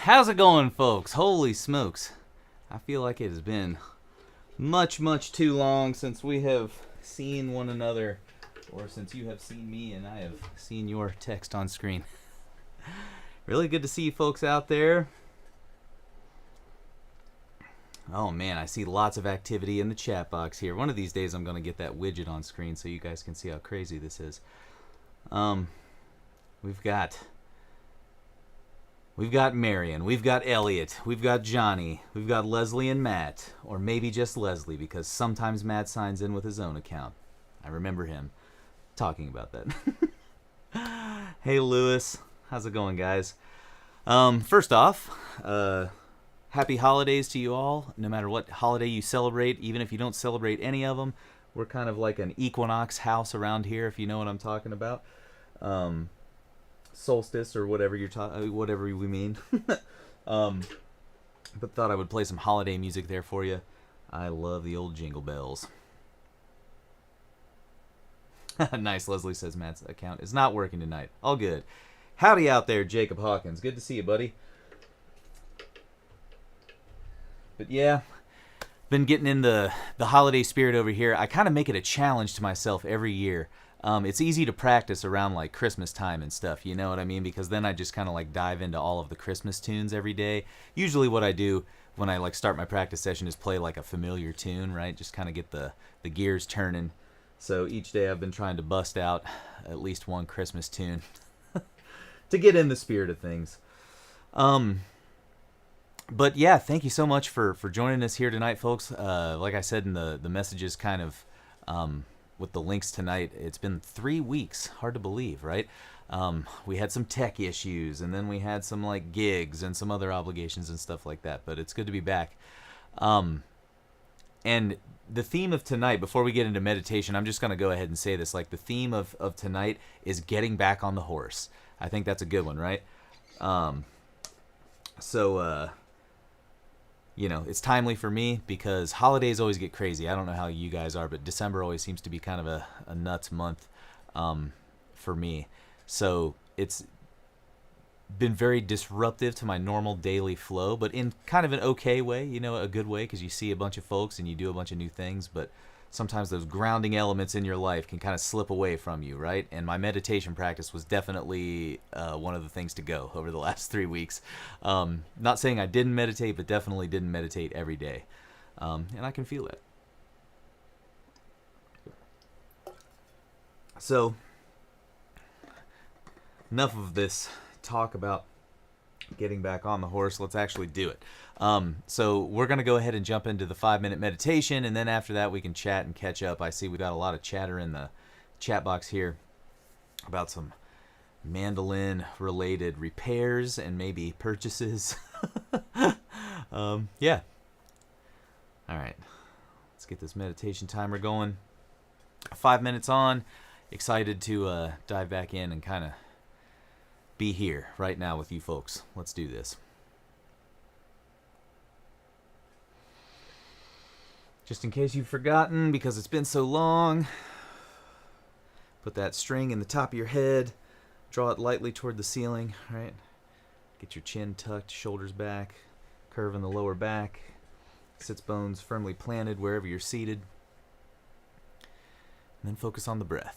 How's it going, folks? Holy smokes. I feel like it has been much too long since we have seen one another, or since you have seen me and I have seen your text on screen. Really good to see you folks out there. Oh man, I see lots of activity in the chat box here. One of these days I'm going to get that widget on screen so you guys can see how crazy this is. We've got Marion, we've got Elliot, we've got Johnny, we've got Leslie and Matt, or maybe just Leslie, because sometimes Matt signs in with his own account. I remember him talking about that. Hey Lewis, how's it going, guys? First off, happy holidays to you all, no matter what holiday you celebrate, even if you don't celebrate any of them. We're kind of like an equinox house around here, if you know what I'm talking about. Solstice or whatever whatever we mean. But thought I would play some holiday music there for you. I love the old jingle bells. Nice, Leslie says Matt's account is not working tonight. All good. Howdy out there, Jacob Hawkins. Good to see you, buddy. But yeah, been getting in the holiday spirit over here. I kind of make it a challenge to myself every year. It's easy to practice around like Christmas time and stuff, you know what I mean? Because then I just kind of like dive into all of the Christmas tunes every day. Usually what I do when I like start my practice session is play like a familiar tune, right? Just kind of get the gears turning. So each day I've been trying to bust out at least one Christmas tune to get in the spirit of things. But yeah, thank you so much for joining us here tonight, folks. Like I said in the messages kind of with the links tonight, it's been 3 weeks. Hard to believe, right? We had some tech issues, and then we had some like gigs and some other obligations and stuff like that. But it's good to be back. And the theme of tonight, before we get into meditation, I'm just going to go ahead and say this. Like the theme of tonight is getting back on the horse. I think that's a good one, right? You know, it's timely for me because holidays always get crazy. I don't know how you guys are, but December always seems to be kind of a nuts month for me. So it's been very disruptive to my normal daily flow, but in kind of an okay way, you know, a good way, because you see a bunch of folks and you do a bunch of new things, but sometimes those grounding elements in your life can kind of slip away from you, right? And my meditation practice was definitely one of the things to go over the last 3 weeks. Not saying I didn't meditate, but definitely didn't meditate every day. And I can feel that. So, enough of this talk about getting back on the horse. Let's actually do it. So we're going to go ahead and jump into the 5-minute meditation, and then after that we can chat and catch up. I see we got a lot of chatter in the chat box here about some mandolin related repairs and maybe purchases. Yeah. All right. Let's get this meditation timer going. 5 minutes on. Excited to dive back in and kind of be here right now with you folks. Let's do this. Just in case you've forgotten, because it's been so long, put that string in the top of your head, draw it lightly toward the ceiling, right? Get your chin tucked, shoulders back, curve in the lower back, sits bones firmly planted wherever you're seated, and then focus on the breath.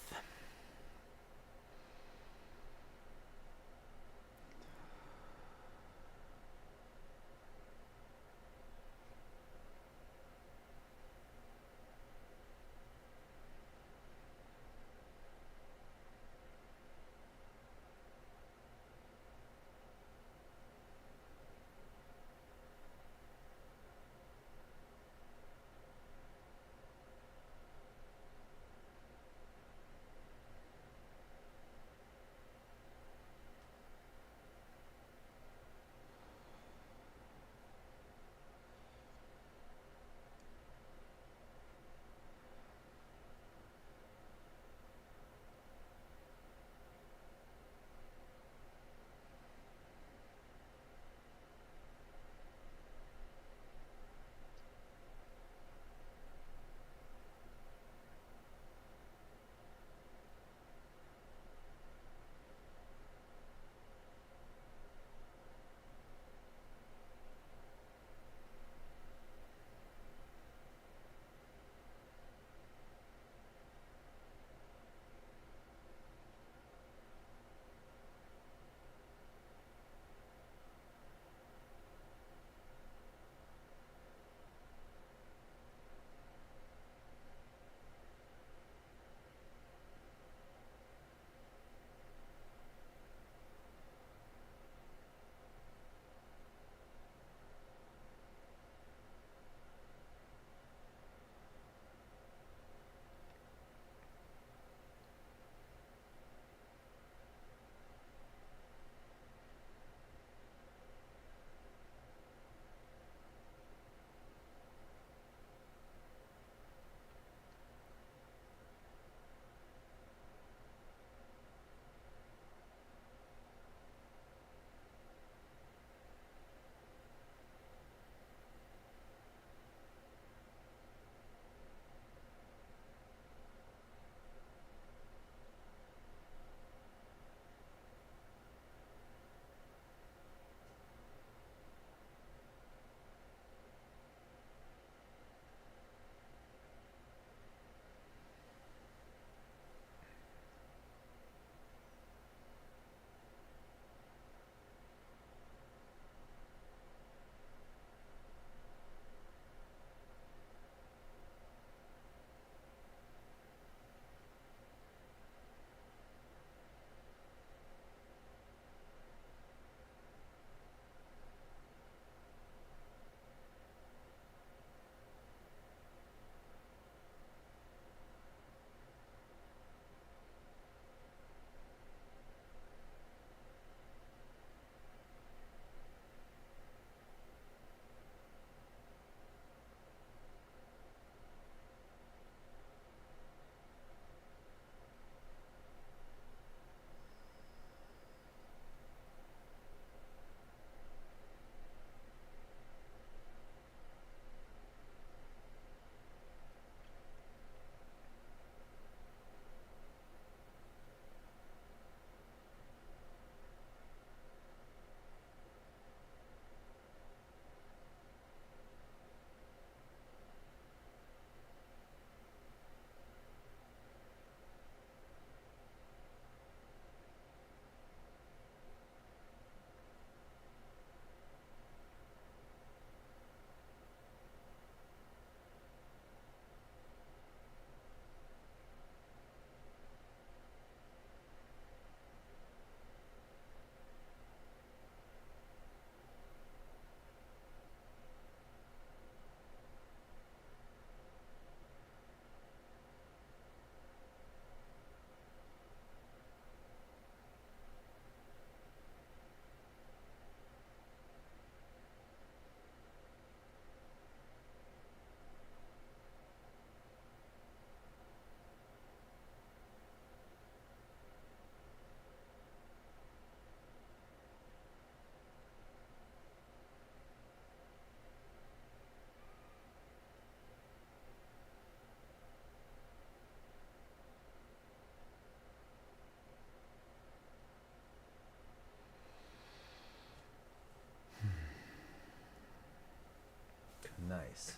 Nice.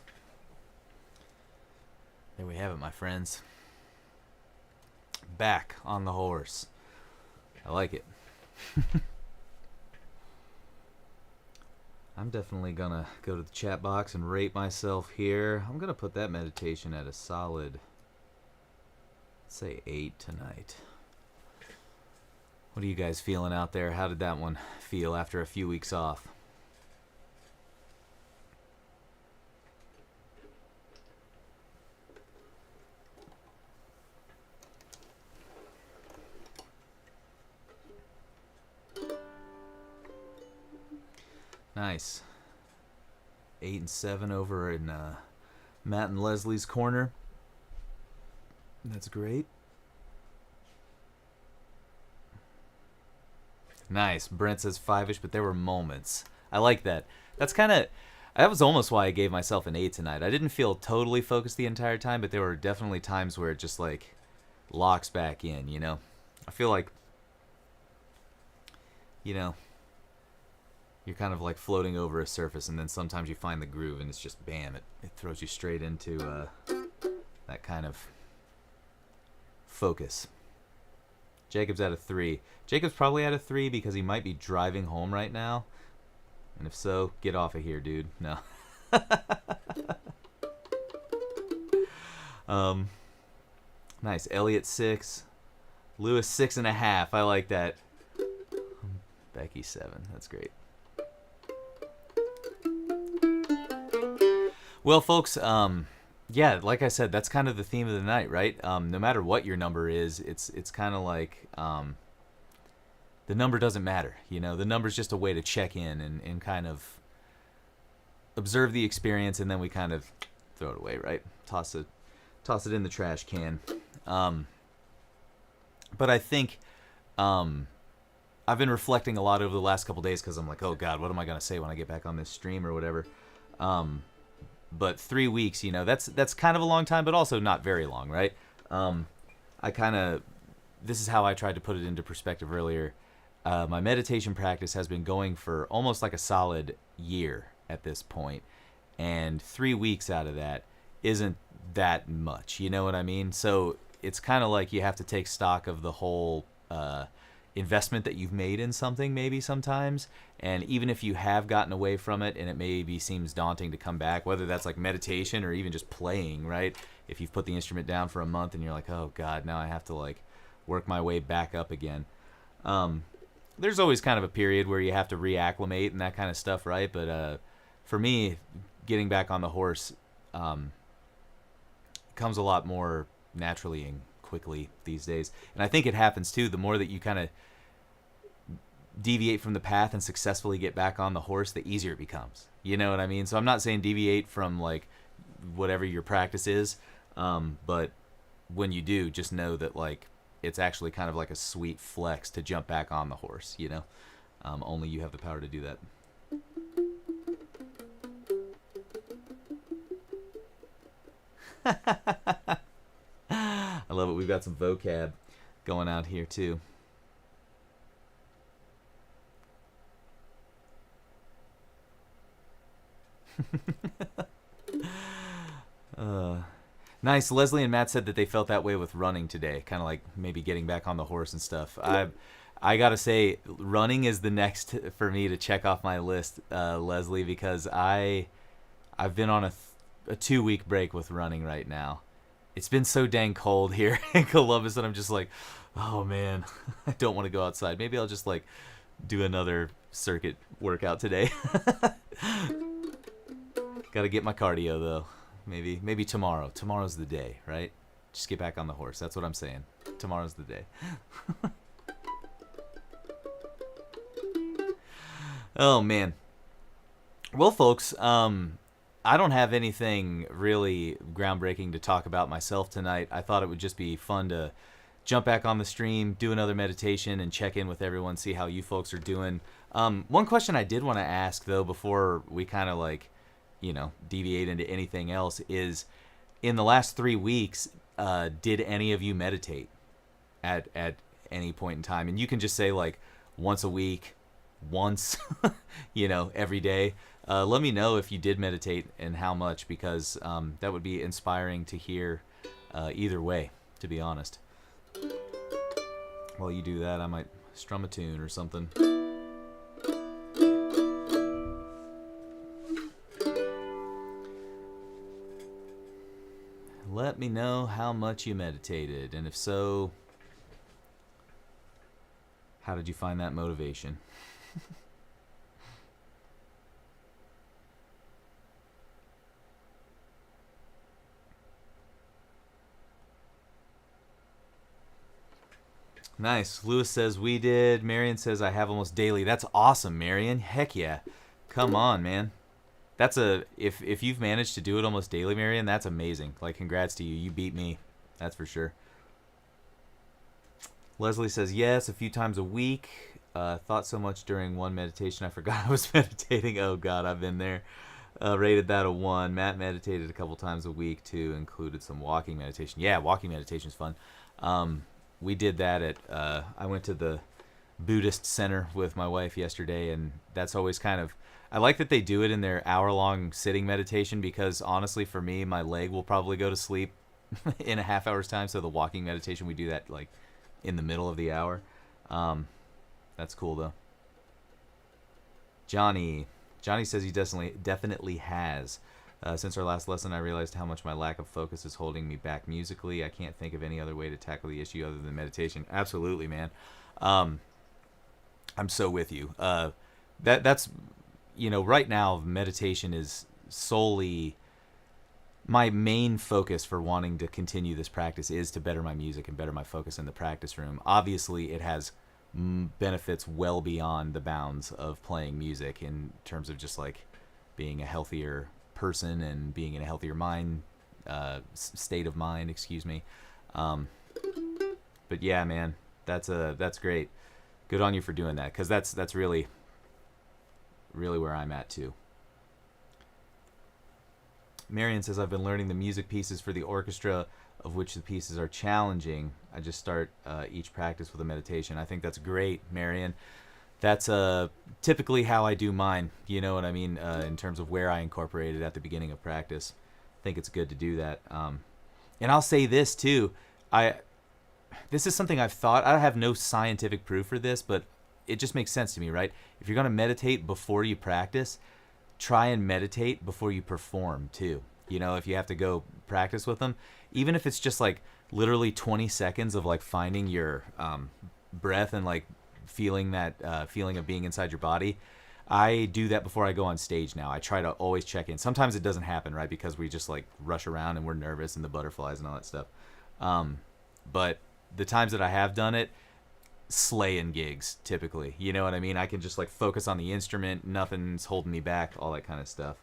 There we have it, my friends. Back on the horse. I like it. I'm definitely gonna go to the chat box and rate myself here. I'm gonna put that meditation at a solid, say 8 tonight. What are you guys feeling out there? How did that one feel after a few weeks off? Nice. 8 and 7 over in Matt and Leslie's corner. That's great. Nice. Brent says 5-ish, but there were moments. I like that. That was almost why I gave myself an 8 tonight. I didn't feel totally focused the entire time, but there were definitely times where it just like locks back in, you know? I feel like, you know, you're kind of like floating over a surface, and then sometimes you find the groove, and it's just bam, it throws you straight into that kind of focus. Jacob's at a 3. Jacob's probably at a 3 because he might be driving home right now. And if so, get off of here, dude. No. Nice. Elliot 6. Lewis 6.5. I like that. Becky 7. That's great. Well, folks, yeah, like I said, that's kind of the theme of the night, right? No matter what your number is, it's kind of like the number doesn't matter. You know, the number's just a way to check in and kind of observe the experience, and then we kind of throw it away, right? Toss it in the trash can. But I think I've been reflecting a lot over the last couple days because I'm like, oh God, what am I gonna say when I get back on this stream or whatever? But 3 weeks, you know, that's kind of a long time, but also not very long, right? This is how I tried to put it into perspective earlier. My meditation practice has been going for almost like a solid year at this point, and 3 weeks out of that isn't that much, you know what I mean? So it's kind of like you have to take stock of the whole investment that you've made in something maybe sometimes, and even if you have gotten away from it and it maybe seems daunting to come back, whether that's like meditation or even just playing, right? If you've put the instrument down for a month and you're like, oh God, now I have to like work my way back up again. There's always kind of a period where you have to reacclimate and that kind of stuff, right? But for me, getting back on the horse comes a lot more naturally and quickly these days. And I think it happens too, the more that you kind of deviate from the path and successfully get back on the horse, the easier it becomes. You know what I mean? So I'm not saying deviate from like whatever your practice is, but when you do, just know that like it's actually kind of like a sweet flex to jump back on the horse, you know? Only you have the power to do that. I love it. We've got some vocab going out here too. Nice. Leslie and Matt said that they felt that way with running today, kind of like maybe getting back on the horse and stuff. I gotta say, running is the next for me to check off my list, Leslie, because I've been on a 2-week break with running right now. It's been so dang cold here in Columbus that I'm just like, oh man, I don't want to go outside. Maybe I'll just like do another circuit workout today. Gotta get my cardio though. Maybe tomorrow. Tomorrow's the day, right? Just get back on the horse. That's what I'm saying. Tomorrow's the day. Oh man. Well, folks, I don't have anything really groundbreaking to talk about myself tonight. I thought it would just be fun to jump back on the stream, do another meditation, and check in with everyone, see how you folks are doing. One question I did want to ask, though, before we kind of like, you know, deviate into anything else is, in the last 3 weeks, did any of you meditate at any point in time? And you can just say like once a week, once, you know, every day. Let me know if you did meditate and how much, because that would be inspiring to hear either way, to be honest. While you do that, I might strum a tune or something. Let me know how much you meditated, and if so, how did you find that motivation? Nice. Lewis says we did. Marion says I have almost daily. That's awesome, Marion. Heck yeah. Come on, man. That's a if you've managed to do it almost daily, Marion, that's amazing. Like, congrats to you. You beat me. That's for sure. Leslie says yes, a few times a week. Thought so much during one meditation I forgot I was meditating. Oh God, I've been there. Rated that a 1. Matt meditated a couple times a week too. Included some walking meditation. Yeah, walking meditation is fun. We did that at I went to the Buddhist center with my wife yesterday, and that's always kind of, I like that they do it in their hour-long sitting meditation, because honestly for me, my leg will probably go to sleep in a half hour's time. So the walking meditation, we do that like in the middle of the hour. That's cool though. Johnny says he definitely has. Since our last lesson, I realized how much my lack of focus is holding me back musically. I can't think of any other way to tackle the issue other than meditation. Absolutely, man. I'm so with you. That's right now meditation is solely my main focus for wanting to continue this practice, is to better my music and better my focus in the practice room. Obviously, it has benefits well beyond the bounds of playing music in terms of just like being a healthier person and being in a healthier state of mind, excuse me. But yeah, man, that's great. Good on you for doing that, because that's really where I'm at too. Marion says I've been learning the music pieces for the orchestra, of which the pieces are challenging. I just start each practice with a meditation. I think that's great, Marion. That's typically how I do mine. You know what I mean? In terms of where I incorporate it at the beginning of practice. I think it's good to do that. And I'll say this too. This is something I've thought. I have no scientific proof for this, but it just makes sense to me, right? If you're going to meditate before you practice, try and meditate before you perform too. If you have to go practice with them, even if it's just like literally 20 seconds of like finding your breath and like feeling that feeling of being inside your body. I do that before I go on stage now. I try to always check in. Sometimes it doesn't happen, right? Because we just like rush around and we're nervous and the butterflies and all that stuff. But the times that I have done it, slaying gigs typically. You know what I mean? I can just like focus on the instrument. Nothing's holding me back. All that kind of stuff.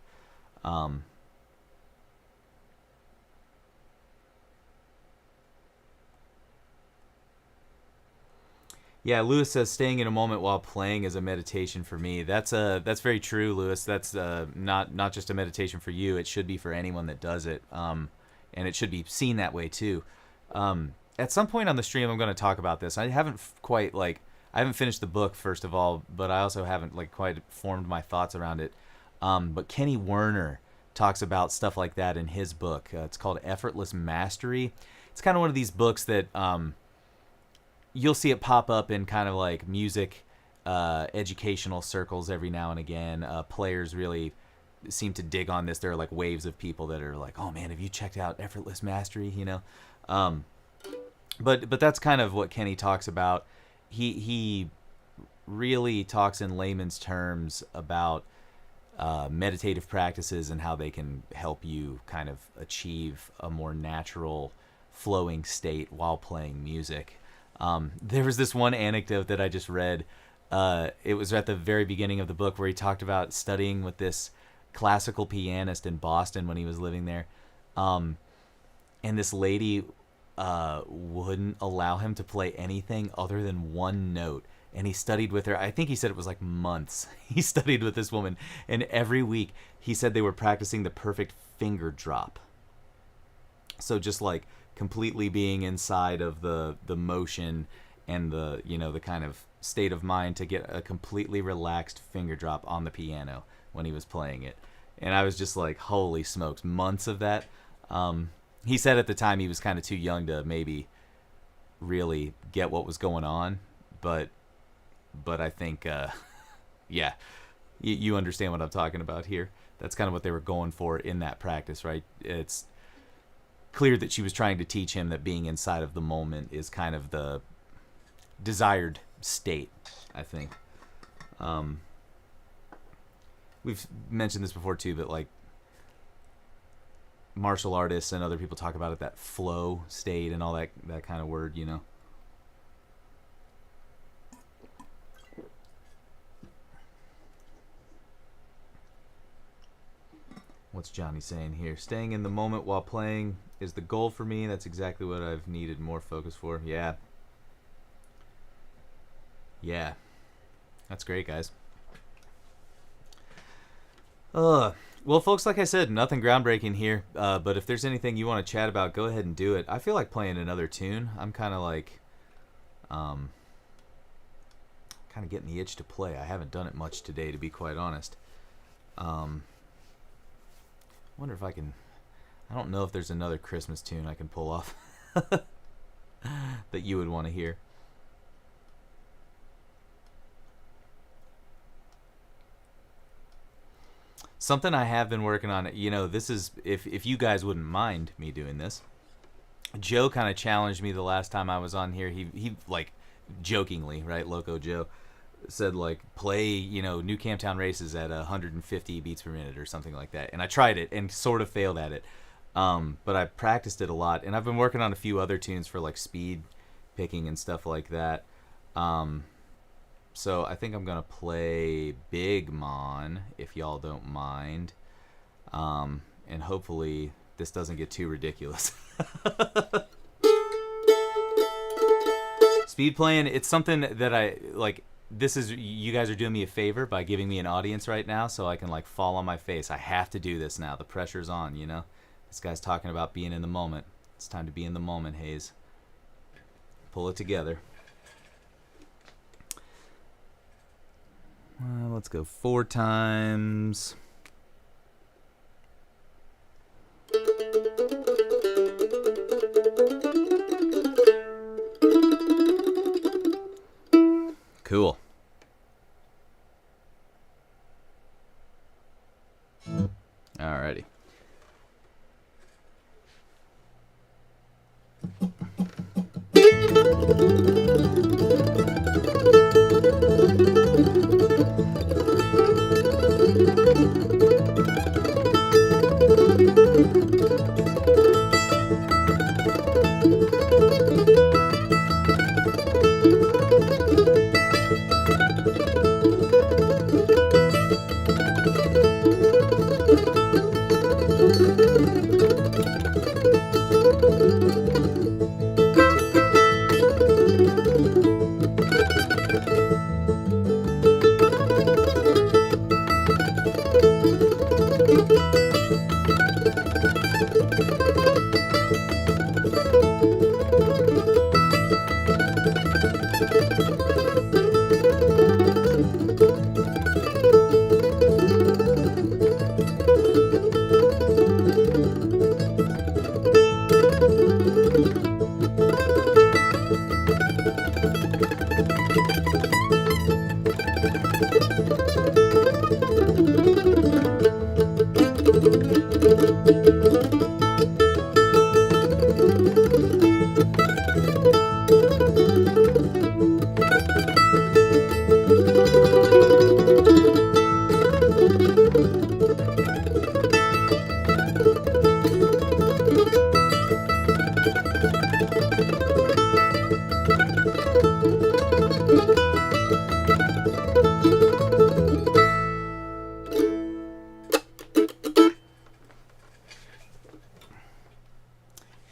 Yeah, Lewis says staying in a moment while playing is a meditation for me. That's very true, Lewis. That's not just a meditation for you. It should be for anyone that does it, and it should be seen that way too. At some point on the stream, I'm going to talk about this. I haven't finished the book, first of all, but I also haven't like quite formed my thoughts around it. But Kenny Werner talks about stuff like that in his book. It's called Effortless Mastery. It's kind of one of these books that you'll see it pop up in kind of like music educational circles every now and again. Players really seem to dig on this. There are like waves of people that are like, oh man, have you checked out Effortless Mastery? But that's kind of what Kenny talks about. He really talks in layman's terms about meditative practices and how they can help you kind of achieve a more natural flowing state while playing music. There was this one anecdote that I just read. It was at the very beginning of the book where he talked about studying with this classical pianist in Boston when he was living there. And this lady wouldn't allow him to play anything other than one note. And he studied with her. I think he said it was like months. He studied with this woman. And every week he said they were practicing the perfect finger drop. So just like completely being inside of the motion and the kind of state of mind to get a completely relaxed finger drop on the piano. when he was playing it. And I was just like, holy smokes, months of that. He said at the time he was kind of too young to maybe really get what was going on, but I think, yeah, you understand what I'm talking about here. That's kind of what they were going for in that practice, right? It's clear that she was trying to teach him that being inside of the moment is kind of the desired state, I think. We've mentioned this before too, but like martial artists and other people talk about it, that flow state and all that kind of word, you know. What's Johnny saying here? Staying in the moment while playing is the goal for me. That's exactly what I've needed more focus for. Yeah. Yeah. That's great, guys. Well, folks, like I said, nothing groundbreaking here. But if there's anything you want to chat about, go ahead and do it. I feel like playing another tune. I'm kind of like, kind of getting the itch to play. I haven't done it much today, to be quite honest. Wonder if I can. I don't know if there's another Christmas tune I can pull off that you would want to hear. Something I have been working on, you know, this is, if you guys wouldn't mind me doing this, Joe kind of challenged me the last time I was on here. He like, jokingly, right, Loco Joe, said, like, play, you know, New Camptown races at 150 beats per minute or something like that. And I tried it and sort of failed at it. But I practiced it a lot. And I've been working on a few other tunes for, like, speed picking and stuff like that. So I think I'm going to play Big Mon, if y'all don't mind. And hopefully this doesn't get too ridiculous. Speed playing, it's something that I, like, this is, you guys are doing me a favor by giving me an audience right now so I can, like, fall on my face. I have to do this now. The pressure's on, you know? This guy's talking about being in the moment. It's time to be in the moment, Hayes. Pull it together. Let's go 4 times. Cool. Alrighty.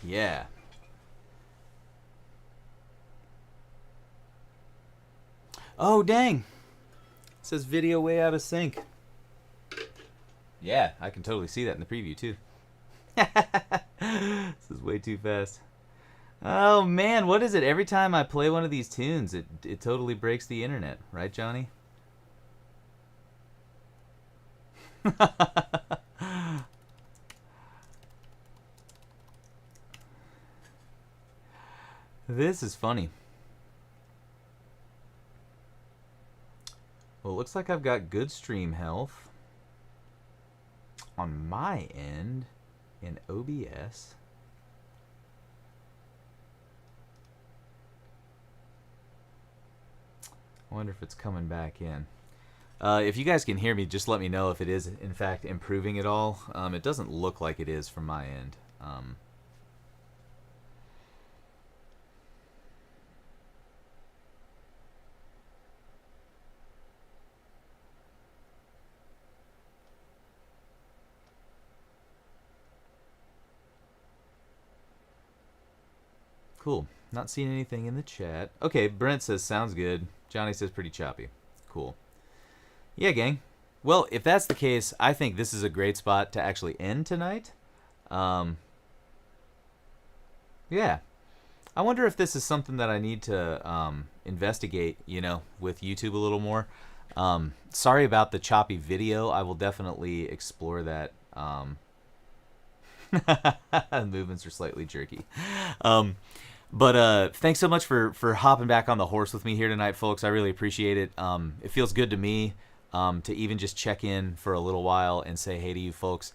Yeah. Oh, dang. It says video way out of sync. Yeah, I can totally see that in the preview, too. This is way too fast. Oh, man, what is it? Every time I play one of these tunes, it totally breaks the internet. Right, Johnny? This is funny. Well, it looks like I've got good stream health on my end in OBS. I wonder if it's coming back in. If you guys can hear me, just let me know if it is, in fact, improving at all. It doesn't look like it is from my end. Cool. Not seeing anything in the chat. Okay, Brent says, sounds good. Johnny says, pretty choppy. Cool. Yeah, gang. Well, if that's the case, I think this is a great spot to actually end tonight. Yeah. I wonder if this is something that I need to investigate, you know, with YouTube a little more. Sorry about the choppy video. I will definitely explore that. Movements are slightly jerky. But thanks so much for hopping back on the horse with me here tonight, folks. I really appreciate it. It feels good to me to even just check in for a little while and say hey to you folks.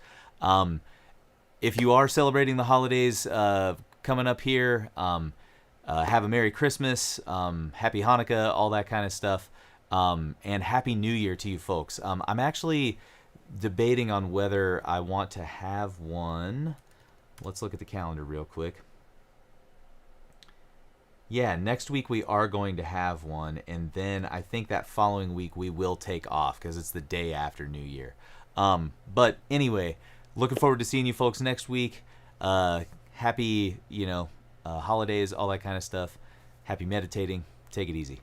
If you are celebrating the holidays coming up here, have a Merry Christmas, Happy Hanukkah, all that kind of stuff, and Happy New Year to you folks. I'm actually debating on whether I want to have one. Let's look at the calendar real quick. Yeah, next week we are going to have one, and then I think that following week we will take off because it's the day after New Year. But anyway, looking forward to seeing you folks next week. Happy, holidays, all that kind of stuff. Happy meditating. Take it easy.